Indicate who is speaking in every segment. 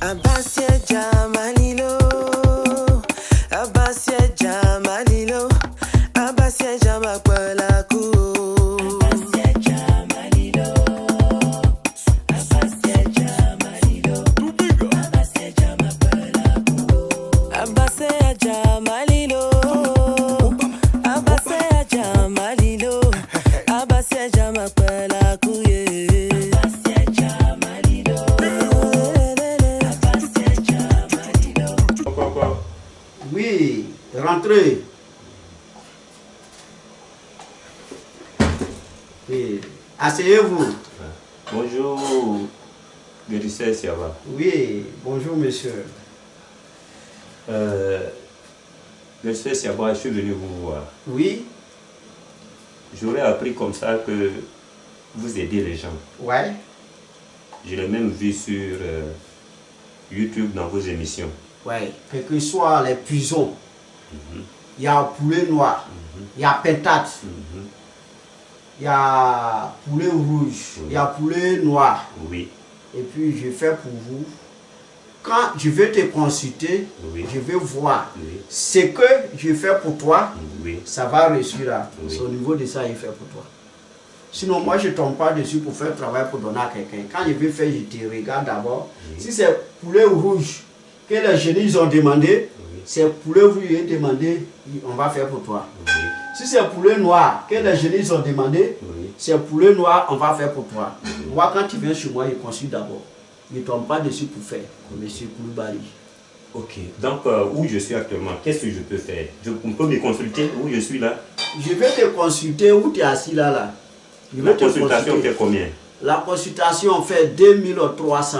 Speaker 1: Abasia Jamalilo, Abasia Jamalilo, Abasia Jamakwelaku. Abasia Jamalilo, Abasia Jamalilo, Abasia Jamakwelaku. Abasia Jamalilo, Abasia Jamalilo, Abasia Jamakwelaku.
Speaker 2: Oui, rentrez. Oui, asseyez-vous.
Speaker 3: Bonjour, Guérisseur Siaba.
Speaker 2: Oui, bonjour monsieur.
Speaker 3: Guérisseur Siaba, je suis venu vous voir.
Speaker 2: Oui.
Speaker 3: J'aurais appris comme ça que vous aidez les gens.
Speaker 2: Ouais.
Speaker 3: Je l'ai même vu sur YouTube dans vos émissions.
Speaker 2: Ouais, quel que soit les prisons, il y a poulet noir, il y a pétate, il y a poulet rouge, il y a poulet noir.
Speaker 3: Oui.
Speaker 2: Et puis je fais pour vous. Quand je vais te consulter, je vais voir ce que je fais pour toi, ça va réussir là. C'est au niveau de ça, il fait pour toi. Sinon, moi, je ne tombe pas dessus pour faire le travail pour donner à quelqu'un. Quand je vais faire, je te regarde d'abord. Si c'est poulet rouge que les jeunes ils ont demandé, c'est poulet rouge qu'ils ont demandé, on va faire pour toi. Si c'est poulet noir que les jeunes ils ont demandé, c'est poulet noir, on va faire pour toi. Moi, quand tu viens chez moi, je consulte d'abord. Je ne tombe pas dessus pour faire, comme M. Koulibaly.
Speaker 3: Ok, donc où je suis actuellement, qu'est-ce que je peux faire? On peut me consulter où je suis là?
Speaker 2: Je vais te consulter où tu es assis là.
Speaker 3: La consultation fait combien?
Speaker 2: La consultation fait 2300.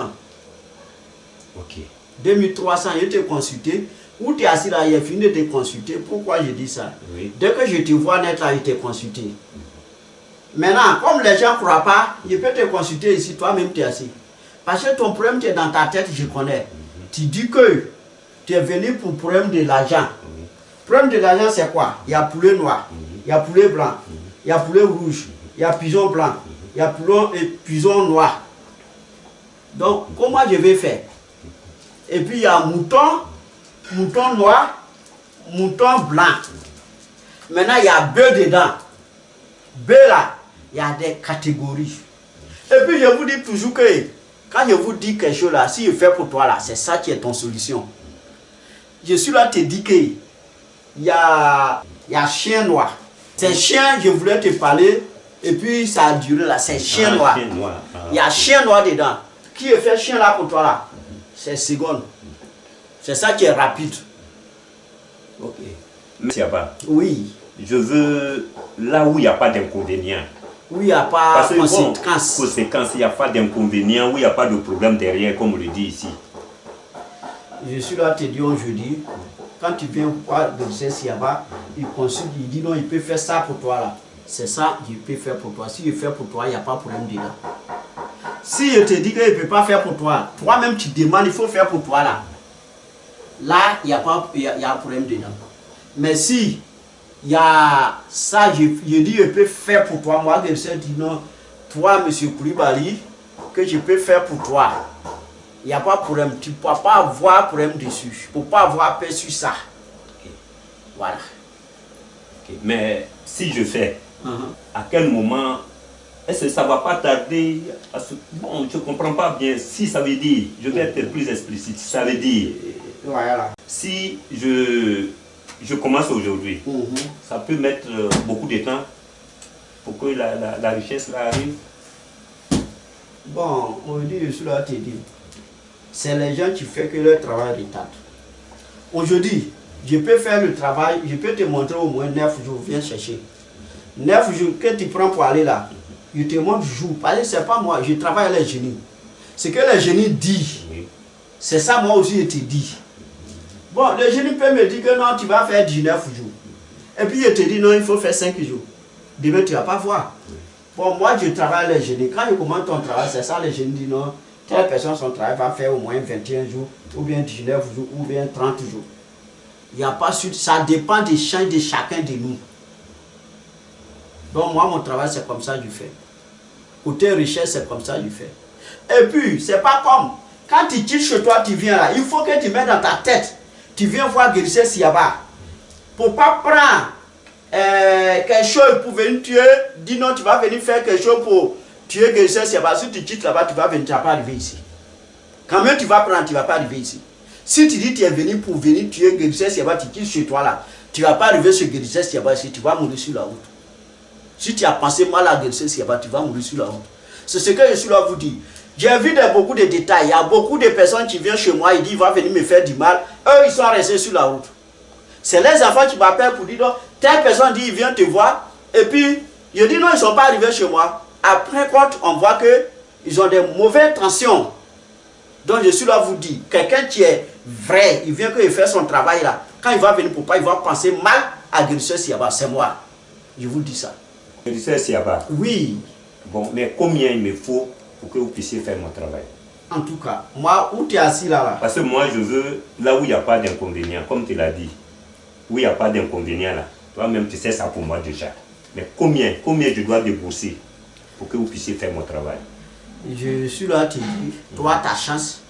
Speaker 3: Ok.
Speaker 2: 2300, je te consulter. Où tu es assis là, il a fini de te consulter. Pourquoi je dis ça? Dès que je te vois net là, je te consulter. Maintenant, comme les gens ne croient pas, je peux te consulter ici, toi-même tu es assis. Parce que ton problème, tu es dans ta tête, je connais. Tu dis que tu es venu pour le problème de l'argent. Le problème de l'argent, c'est quoi? Il y a poulet noir, il y a poulet blanc, il y a poulet rouge, il y a pigeon blanc, il y a pigeon noir. Donc, comment je vais faire? Et puis, il y a mouton noir, mouton blanc. Maintenant, il y a bœuf dedans. Bœuf là, il y a des catégories. Et puis, je vous dis toujours que quand je vous dis quelque chose là, si je fais pour toi là, c'est ça qui est ton solution. Je suis là te dire que il y a chien noir. C'est chien, je voulais te parler, et puis ça a duré là, c'est chien noir. Il y a chien noir dedans. Qui fait chien là pour toi là? C'est seconde. C'est ça qui est rapide.
Speaker 3: Ok. Monsieur Abba.
Speaker 2: Oui.
Speaker 3: Je veux là où il n'y a pas d'inconvénient.
Speaker 2: Où il n'y a pas de
Speaker 3: conséquences. Il n'y a pas d'inconvénient, où il n'y a pas de problème derrière, comme on le dit ici.
Speaker 2: Je suis là te dire aujourd'hui, quand tu viens voir le Siaba, il consulte, il dit non, il peut faire ça pour toi là. C'est ça, il peut faire pour toi. Si il fait pour toi, il n'y a pas de problème dedans. Si je te dis qu'il ne peut pas faire pour toi, toi-même tu demandes, il faut faire pour toi là. Là, il y a un problème dedans. Mais si il y a ça, je dis je peux faire pour toi. Moi, je dis non, toi, M. Koulibaly, que je peux faire pour toi. Il n'y a pas de problème. Tu ne peux pas avoir problème dessus. Tu ne peux pas avoir peur sur ça.
Speaker 3: Okay.
Speaker 2: Voilà.
Speaker 3: Okay. Mais si je fais, à quel moment, est-ce que ça ne va pas tarder Bon, je ne comprends pas bien. Si ça veut dire, je vais être plus explicite, ça veut dire,
Speaker 2: voilà.
Speaker 3: Si je commence aujourd'hui, ça peut mettre beaucoup de temps pour que la richesse là arrive.
Speaker 2: Bon, on dit, je suis là à te dire, c'est les gens qui font que leur travail retarde. Aujourd'hui, je peux faire le travail, je peux te montrer au moins 9 jours, viens chercher. 9 jours que tu prends pour aller là, je te montre jour, parce que c'est pas moi, je travaille avec les génies. Ce que les génies disent, c'est ça moi aussi je te dis. Bon, le génie peut me dire que non, tu vas faire 19 jours. Et puis je te dis non, il faut faire 5 jours. Demain, tu ne vas pas voir. Bon, moi je travaille avec les génies. Quand je commence ton travail, c'est ça, les génies disent non, telle personne, son travail va faire au moins 21 jours, ou bien 19 jours, ou bien 30 jours. Il n'y a pas suite, ça dépend des champs de chacun de nous. Donc moi, mon travail, c'est comme ça que je fais. Côté richesse, c'est comme ça que je fais. Et puis, c'est pas comme Quand tu quittes chez toi, tu viens là, il faut que tu mettes dans ta tête, tu viens voir Guérisseur Siaba. Pour pas prendre quelque chose pour venir tuer, dis non, tu vas venir faire quelque chose pour tuer Guérisseur Siaba. Si tu quittes là-bas, tu vas venir, tu vas pas arriver ici. Quand même tu vas prendre, tu vas pas arriver ici. Si tu dis tu es venu pour venir tuer Guérisseur Siaba, tu quittes chez toi là, tu vas pas arriver sur Guérisseur Siaba ici, tu vas mourir sur la route. Si tu as pensé mal à Guérisseur Siaba, tu vas mourir sur la route. C'est ce que je suis là vous dire. J'ai vu beaucoup de détails. Il y a beaucoup de personnes qui viennent chez moi, ils disent, il va venir me faire du mal. Eux, ils sont restés sur la route. C'est les enfants qui m'appellent pour dire, donc, telle personne dit, il vient te voir. Et puis, je dis, non, ils ne sont pas arrivés chez moi. Après, quand on voit qu'ils ont des mauvaises tensions. Donc, je suis là vous dire, quelqu'un qui est vrai, il vient qu'il fait son travail là. Quand il va venir pour pas, il va penser mal à Guérisseur Siaba. C'est moi. Je vous dis ça.
Speaker 3: Guérisseur Siaba.
Speaker 2: Oui.
Speaker 3: Bon, mais combien il me faut pour que vous puissiez faire mon travail?
Speaker 2: En tout cas, moi, où tu es assis là?
Speaker 3: Parce que moi, je veux là où il n'y a pas d'inconvénient, comme tu l'as dit. Où il n'y a pas d'inconvénient là. Toi-même, tu sais ça pour moi déjà. Mais combien je dois débourser pour que vous puissiez faire mon travail?
Speaker 2: Je suis là à te dire, toi, ta chance,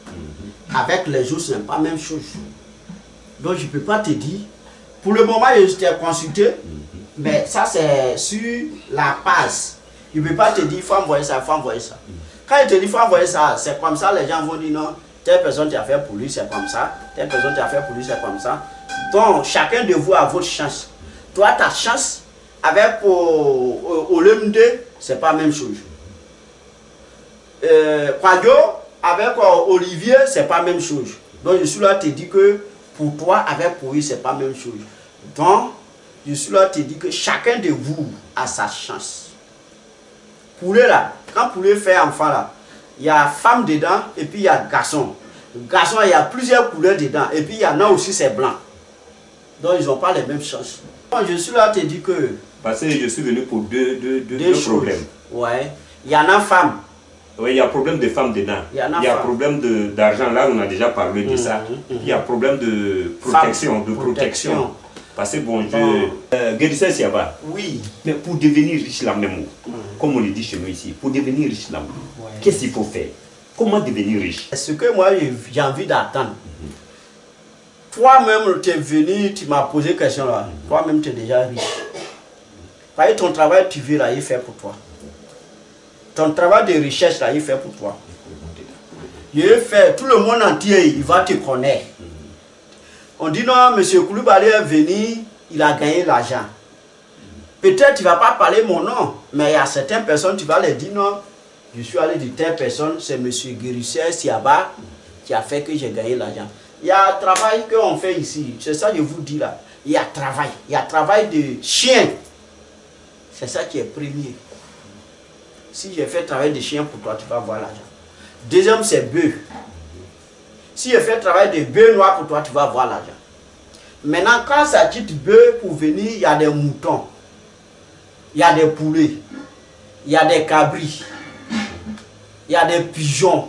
Speaker 2: avec les jours, ce n'est pas la même chose. Donc, je ne peux pas te dire. Pour le moment, je t'ai consulté, mais ça, c'est sur la passe. Je ne peux pas te dire, il faut envoyer ça, il faut envoyer ça. Quand il te dit, il faut envoyer ça, c'est comme ça, les gens vont dire non, telle personne tu as fait pour lui, c'est comme ça. Telle personne tu as fait pour lui, c'est comme ça. Donc, chacun de vous a votre chance. Toi, ta chance, avec Olymde, c'est pas la même chose. Quadio, avec Olivier, c'est pas la même chose. Donc, je suis là à te dire que pour toi, avec Pouille, c'est pas la même chose. Donc, je suis là à te dire que chacun de vous a sa chance. Poulet là, quand poulet fait enfant là, il y a femme dedans et puis il y a garçon. Garçon, il y a plusieurs couleurs dedans et puis il y en a aussi c'est blanc. Donc ils n'ont pas les mêmes chances. Donc, je suis là à te dire que...
Speaker 3: Parce que je suis venu pour deux problèmes.
Speaker 2: Ouais. Il y en a femme.
Speaker 3: Oui, il y a problème de femmes dedans. Il y a problème d'argent, là on a déjà parlé de ça. Il y a problème de protection, protection. Parce que bon, Guérisseur Siaba,
Speaker 2: oui.
Speaker 3: Mais pour devenir riche là même, comme on le dit chez nous ici, pour devenir riche là, qu'est-ce qu'il faut faire? Comment devenir riche?
Speaker 2: Ce que moi j'ai envie d'attendre. Toi-même, tu es venu, tu m'as posé question là. Toi-même, tu es déjà riche. Parce que ton travail, tu veux là, il fait pour toi. Ton travail de recherche là, il fait pour toi. Il fait, tout le monde entier, il va te connaître. On dit non, M. Koulibaly est venu, il a gagné l'argent. Peut-être tu ne vas pas parler mon nom, mais il y a certaines personnes, tu vas leur dire non, je suis allé de telle personne, c'est M. Guérisseur Siaba qui a fait que j'ai gagné l'argent. Il y a un travail qu'on fait ici, c'est ça que je vous dis là. Il y a travail, de chien. C'est ça qui est premier. Si j'ai fait travail de chien pour toi, tu vas voir l'argent. Deuxième, c'est bœuf. Si je fais travail de bœuf noir pour toi, tu vas avoir l'argent. Maintenant, quand ça quitte bœuf pour venir, il y a des moutons, il y a des poulets, il y a des cabris, il y a des pigeons.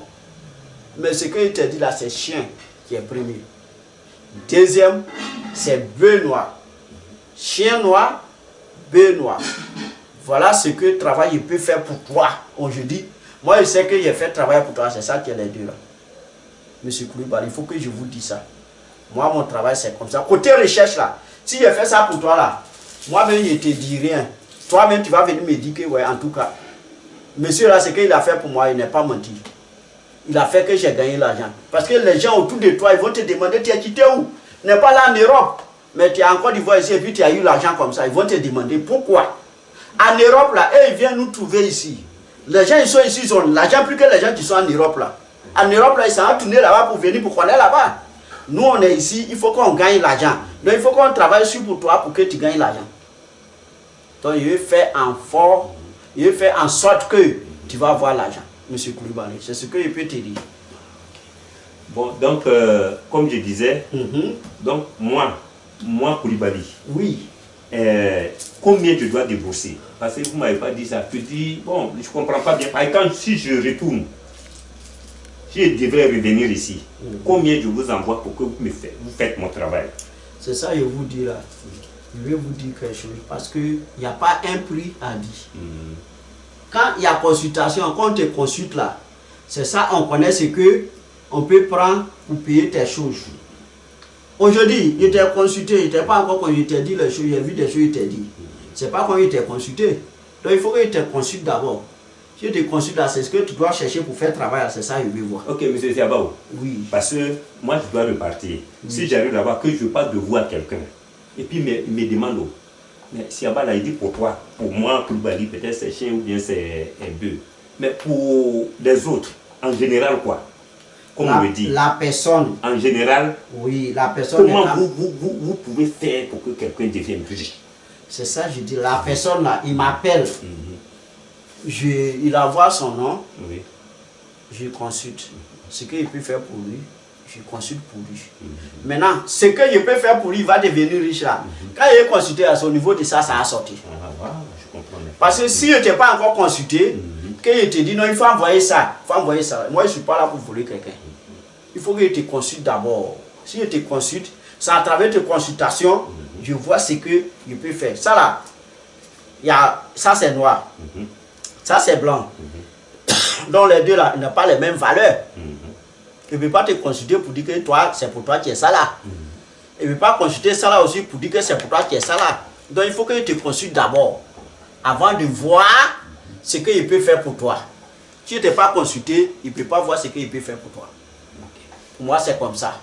Speaker 2: Mais ce que je te dis là, c'est chien qui est premier. Deuxième, c'est bœuf noir. Chien noir, bœuf noir. Voilà ce que le travail peut faire pour toi aujourd'hui. Moi, je sais que j'ai fait travail pour toi, c'est ça qui est les deux là. Monsieur Koulibaly, il faut que je vous dise ça. Moi, mon travail, c'est comme ça. Côté recherche, là, si je fais ça pour toi, là, moi-même, je ne te dis rien. Toi-même, tu vas venir me dire que, ouais, en tout cas, monsieur, là, ce qu'il a fait pour moi, il n'est pas menti. Il a fait que j'ai gagné l'argent. Parce que les gens autour de toi, ils vont te demander, tu as quitté où? Tu n'es pas là en Europe, mais tu es en Côte d'Ivoire ici, et puis tu as eu l'argent comme ça. Ils vont te demander pourquoi. En Europe, là, ils viennent nous trouver ici. Les gens, ils sont ici, ils ont l'argent plus que les gens qui sont en Europe, là. En Europe, là, ils sont tournés là-bas pour venir, pour qu'on est là-bas. Nous, on est ici, il faut qu'on gagne l'argent. Donc, il faut qu'on travaille sur pour toi pour que tu gagnes l'argent. Donc, il fait en sorte que tu vas avoir l'argent, M. Koulibaly. C'est ce que je peux te dire.
Speaker 3: Bon, donc, comme je disais, donc, moi, Koulibaly.
Speaker 2: Oui.
Speaker 3: Combien je dois débourser? Parce que vous ne m'avez pas dit ça. Je dis, bon, je ne comprends pas bien. Par exemple, si je retourne, si je devrais revenir ici, combien je vous envoie pour que vous faites mon travail?
Speaker 2: C'est ça que je vous dis là. Je vais vous dire quelque chose. Parce qu'il n'y a pas un prix à dire. Quand il y a consultation, quand on te consulte là, c'est ça, on connaît ce que on peut prendre pour payer tes choses. Aujourd'hui, il t'a consulté, il t'a pas encore quand il t'a dit les choses, il a vu des choses, il t'a dit. C'est pas quand il t'a consulté. Donc il faut qu'il te consulte d'abord. Si tu te consultes là, c'est ce que tu dois chercher pour faire travail, c'est ça, je vais voir.
Speaker 3: Ok, monsieur Siabao.
Speaker 2: Oui.
Speaker 3: Parce que moi, je dois repartir. Si j'arrive là-bas, que je passe de voir quelqu'un, et puis il me demande, oh, mais Siaba là, il dit pour toi, pour moi, pour Bali, peut-être c'est chien ou bien c'est un bœuf. Mais pour les autres, en général, quoi? Comme on le dit.
Speaker 2: La personne.
Speaker 3: En général,
Speaker 2: oui, la personne.
Speaker 3: Comment vous pouvez faire pour que quelqu'un devienne riche? C'est
Speaker 2: ça, je dis. La personne là, il m'appelle. Il envoie son nom.
Speaker 3: Oui.
Speaker 2: Je consulte. Ce qu'il peut faire pour lui, je consulte pour lui. Maintenant, ce que je peux faire pour lui, il va devenir riche là. Quand il est consulté à son niveau de ça, ça a sorti.
Speaker 3: Je comprends.
Speaker 2: Parce que si je ne t'ai pas encore consulté, que je te dis non, il faut envoyer ça. Moi, je ne suis pas là pour voler quelqu'un. Il faut que je te consulte d'abord. Si je te consulte, c'est à travers tes consultations, je vois ce que je peux faire. Ça là, ça c'est noir. Ça c'est blanc. Donc les deux là, ils n'ont pas les mêmes valeurs. Je ne peux pas te consulter pour dire que toi, c'est pour toi qui es ça là. Je ne peux pas consulter ça là aussi pour dire que c'est pour toi qui es ça là. Donc il faut que je te consulte d'abord, avant de voir ce qu'il peut faire pour toi. Si tu n'es pas consulté, il ne peut pas voir ce qu'il peut faire pour toi. Pour moi, c'est comme ça.